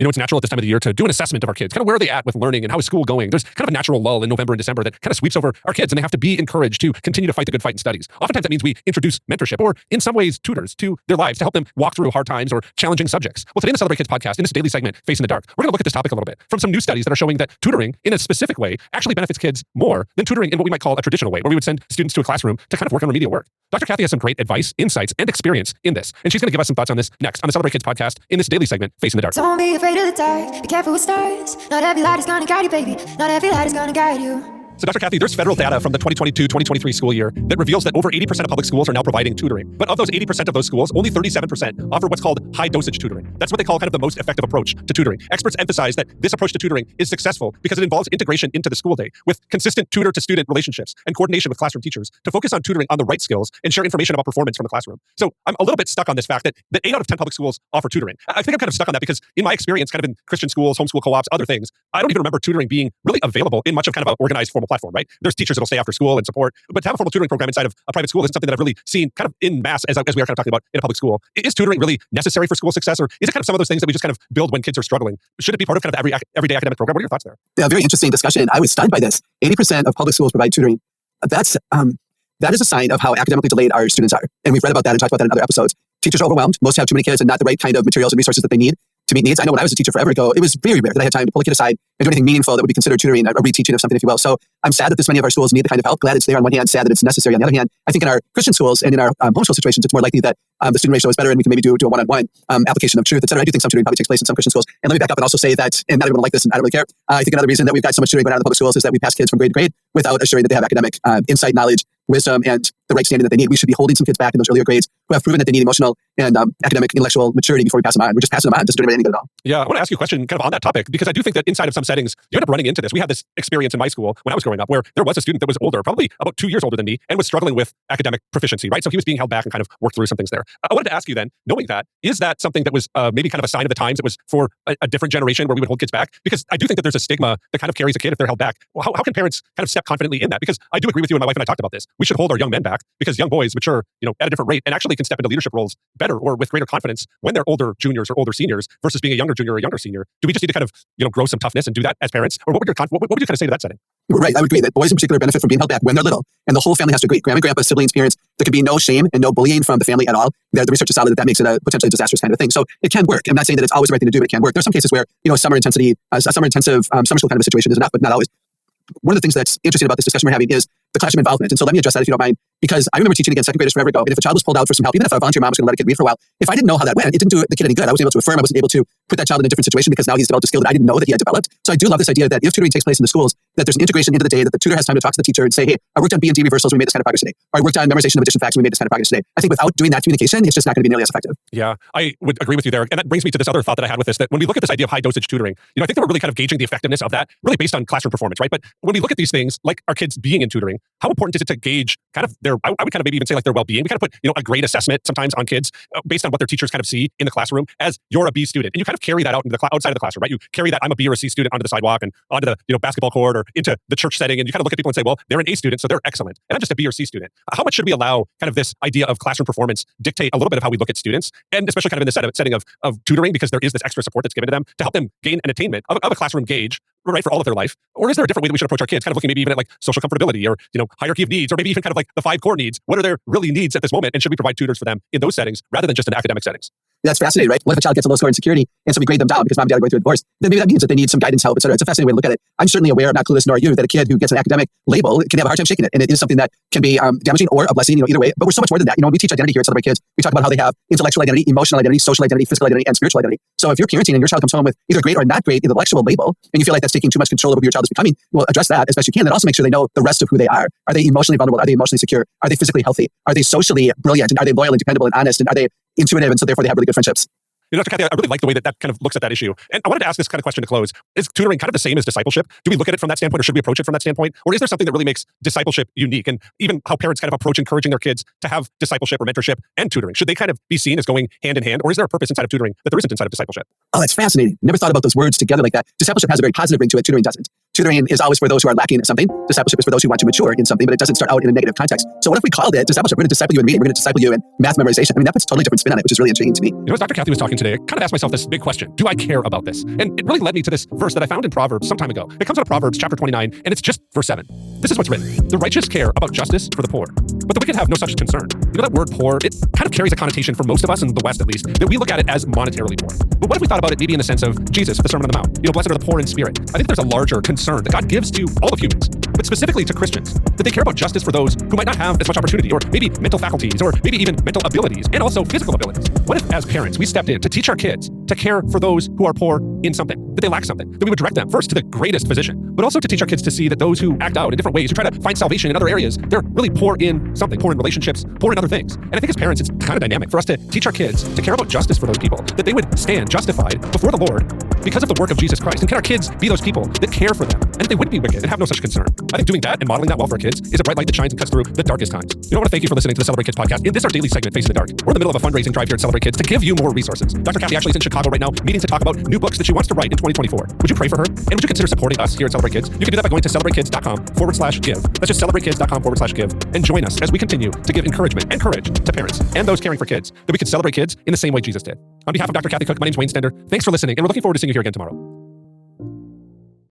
it's natural at this time of the year to do an assessment of our kids. Kind of where are they at with learning and how is school going? There's kind of a natural lull in November and December that kind of sweeps over our kids, and they have to be encouraged to continue to fight the good fight in studies. Oftentimes that means we introduce mentorship or in some ways tutors to their lives to help them walk through hard times or challenging subjects. Well, today in the Celebrate Kids podcast, in this daily segment, Face in the Dark, we're going to look at this topic a little bit from some new studies that are showing that tutoring in a specific way actually benefits kids more than tutoring in what we might call a traditional way, where we would send students to a classroom to kind of work on remedial work. Dr. Kathy has some great advice, insights, and experience in this, and she's going to give us some thoughts on this next on the Celebrate Kids podcast in this daily segment, Face in the Dark. Don't be afraid of the dark. Be careful with stars. Not every light is going to guide you, baby. Not every light is going to guide you. So Dr. Kathy, there's federal data from the 2022-2023 school year that reveals that over 80% of public schools are now providing tutoring. But of those 80% of those schools, only 37% offer what's called high-dosage tutoring. That's what they call kind of the most effective approach to tutoring. Experts emphasize that this approach to tutoring is successful because it involves integration into the school day with consistent tutor-to-student relationships and coordination with classroom teachers to focus on tutoring on the right skills and share information about performance from the classroom. So I'm a little bit stuck on this fact that 8 out of 10 public schools offer tutoring. I think I'm kind of stuck on that because in my experience, kind of in Christian schools, homeschool co-ops, other things, I don't even remember tutoring being really available in much of kind of an organized formal platform, right? There's teachers that'll stay after school and support, but to have a formal tutoring program inside of a private school isn't something that I've really seen kind of in mass as we are kind of talking about in a public school. Is tutoring really necessary for school success, or is it kind of some of those things that we just kind of build when kids are struggling? Should it be part of kind of everyday academic program? What are your thoughts there? Yeah, very interesting discussion. I was stunned by this. 80% of public schools provide tutoring. That is a sign of how academically delayed our students are. And we've read about that and talked about that in other episodes. Teachers are overwhelmed. Most have too many kids and not the right kind of materials and resources that they need to meet needs. I know when I was a teacher forever ago, it was very rare that I had time to pull a kid aside and do anything meaningful that would be considered tutoring, a reteaching of something, if you will. So I'm sad that this many of our schools need the kind of help. Glad it's there on one hand, sad that it's necessary on the other hand. I think in our Christian schools and in our homeschool situations, it's more likely that the student ratio is better and we can maybe do a one-on-one application of truth, et cetera. I do think some tutoring probably takes place in some Christian schools. And let me back up and also say that, and not everyone will like this and I don't really care, I think another reason that we've got so much tutoring going on in the public schools is that we pass kids from grade to grade without assuring that they have academic insight, knowledge, wisdom, and the right standing that they need. We should be holding some kids back in those earlier grades who have proven that they need emotional and academic, intellectual maturity before we pass them on. We're just passing them on. Doesn't do anybody any good at all. Yeah, I want to ask you a question kind of on that topic, because I do think that inside of some settings, you end up running into this. We had this experience in my school when I was growing up where there was a student that was older, probably about 2 years older than me, and was struggling with academic proficiency, right? So he was being held back and kind of worked through some things there. I wanted to ask you then, knowing that, is that something that was maybe kind of a sign of the times? It was for a different generation where we would hold kids back? Because I do think that there's a stigma that kind of carries a kid if they're held back. Well, how can parents kind of step confidently in that? Because I do agree with you, and my wife and I talked about this. We should hold our young men back because young boys mature, at a different rate and actually can step into leadership roles better or with greater confidence when they're older juniors or older seniors versus being a younger junior or a younger senior. Do we just need to kind of, grow some toughness and do that as parents? Or what would you kind of say to that setting? Right. I would agree that boys in particular benefit from being held back when they're little. And the whole family has to agree. Grandma, grandpa, siblings, parents. There can be no shame and no bullying from the family at all. The research is solid that makes it a potentially disastrous kind of thing. So it can work. I'm not saying that it's always the right thing to do, but it can work. There's some cases where, a summer intensive summer school kind of a situation is enough, but not always. One of the things that's interesting about this discussion we're having is the classroom involvement. And so let me address that if you don't mind, because I remember teaching against second graders forever ago. And if a child was pulled out for some help, even if a volunteer mom was going to let a kid read for a while, if I didn't know how that went, it didn't do the kid any good. I wasn't able to affirm. I wasn't able to put that child in a different situation because now he's developed a skill that I didn't know that he had developed. So I do love this idea that if tutoring takes place in the schools, that there's an integration into the day, that the tutor has time to talk to the teacher and say, hey, I worked on B&D reversals, we made this kind of progress today. Or I worked on memorization of addition facts, we made this kind of progress today. I think without doing that communication, it's just not going to be nearly as effective. Yeah, I would agree with you there. And that brings me to this other thought that I had with this, that when we look at this idea of high dosage tutoring, I think that we're really kind of gauging the effectiveness of that really based on classroom performance, right? But when we look at these things, like our kids being in tutoring, how important is it to gauge kind of I would kind of maybe even say like their well-being? We kind of put, a grade assessment sometimes on kids based on what their teachers kind of see in the classroom as you're a B student. And you kind of carry that out into the outside of the classroom, right? You carry that I'm a B or a C student onto the sidewalk and onto the basketball court or into the church setting. And you kind of look at people and say, well, they're an A student, so they're excellent. And I'm just a B or C student. How much should we allow kind of this idea of classroom performance dictate a little bit of how we look at students? And especially kind of in the setting of tutoring, because there is this extra support that's given to them to help them gain an attainment of a classroom gauge, right, for all of their life? Or is there a different way that we should approach our kids, kind of looking maybe even at like social comfortability or, hierarchy of needs, or maybe even kind of like the 5 core needs? What are their really needs at this moment? And should we provide tutors for them in those settings rather than just in academic settings? That's fascinating, right? What if a child gets a low score in security and so we grade them down because mom and dad are going through a divorce? Then maybe that means that they need some guidance, help, et cetera. It's a fascinating way to look at it. I'm certainly aware, not clueless nor are you, that a kid who gets an academic label can have a hard time shaking it. And it is something that can be damaging or a blessing, either way. But we're so much more than that. When we teach identity here at Celebrate Kids, we talk about how they have intellectual identity, emotional identity, social identity, physical identity, and spiritual identity. So if you're parenting and your child comes home with either great or not great intellectual label, and you feel like that's taking too much control over who your child is becoming, well, address that as best you can. Then also make sure they know the rest of who they are. Are they emotionally vulnerable? Are they emotionally secure? Are they physically healthy? Are they socially brilliant? And are they loyal and dependable and honest? And are they intuitive? And so therefore they have really good friendships. Dr. Kathy, I really like the way that kind of looks at that issue. And I wanted to ask this kind of question to close. Is tutoring kind of the same as discipleship? Do we look at it from that standpoint, or should we approach it from that standpoint? Or is there something that really makes discipleship unique? And even how parents kind of approach encouraging their kids to have discipleship or mentorship and tutoring? Should they kind of be seen as going hand in hand? Or is there a purpose inside of tutoring that there isn't inside of discipleship? Oh, that's fascinating. Never thought about those words together like that. Discipleship has a very positive ring to it. Tutoring doesn't. Tutoring is always for those who are lacking in something. Discipleship is for those who want to mature in something, but it doesn't start out in a negative context. So what if we called it discipleship? We're going to disciple you in reading. We're going to disciple you in math memorization. I mean, that puts a totally different spin on it, which is really intriguing to me. As Dr. Kathy was talking today, I kind of asked myself this big question. Do I care about this? And it really led me to this verse that I found in Proverbs some time ago. It comes out of Proverbs chapter 29, and it's just verse 7. This is what's written. The righteous care about justice for the poor, but the wicked have no such concern. You know that word poor, it kind of carries a connotation for most of us in the West at least, that we look at it as monetarily poor. But what if we thought about it maybe in the sense of Jesus, the Sermon on the Mount? Blessed are the poor in spirit. I think there's a larger concern that God gives to all of humans, but specifically to Christians, that they care about justice for those who might not have as much opportunity, or maybe mental faculties, or maybe even mental abilities, and also physical abilities. What if, as parents, we stepped in to teach our kids to care for those who are poor in something, that they lack something, that we would direct them first to the greatest physician, but also to teach our kids to see that those who act out in different ways, who try to find salvation in other areas, they're really poor in something, poor in relationships, poor in other things. And I think as parents, it's kind of dynamic for us to teach our kids to care about justice for those people, that they would stand justified before the Lord because of the work of Jesus Christ. And can our kids be those people that care for them, and that they wouldn't be wicked and have no such concern? I think doing that and modeling that well for our kids is a bright light that shines and cuts through the darkest times. I want to thank you for listening to the Celebrate Kids podcast. In this, our daily segment, Facing the Dark, we're in the middle of a fundraising drive here at Celebrate Kids to give you more resources. Dr. Kathy actually is in Chicago right now, meeting to talk about new books that she wants to write in 2024. Would you pray for her? And would you consider supporting us here at Celebrate Kids? You can do that by going to celebratekids.com/give. That's just celebratekids.com/give. And join us as we continue to give encouragement and courage to parents and those caring for kids, that we could celebrate kids in the same way Jesus did. On behalf of Dr. Kathy Cook, my name's Wayne Stender. Thanks for listening, and we're looking forward to seeing you here again tomorrow.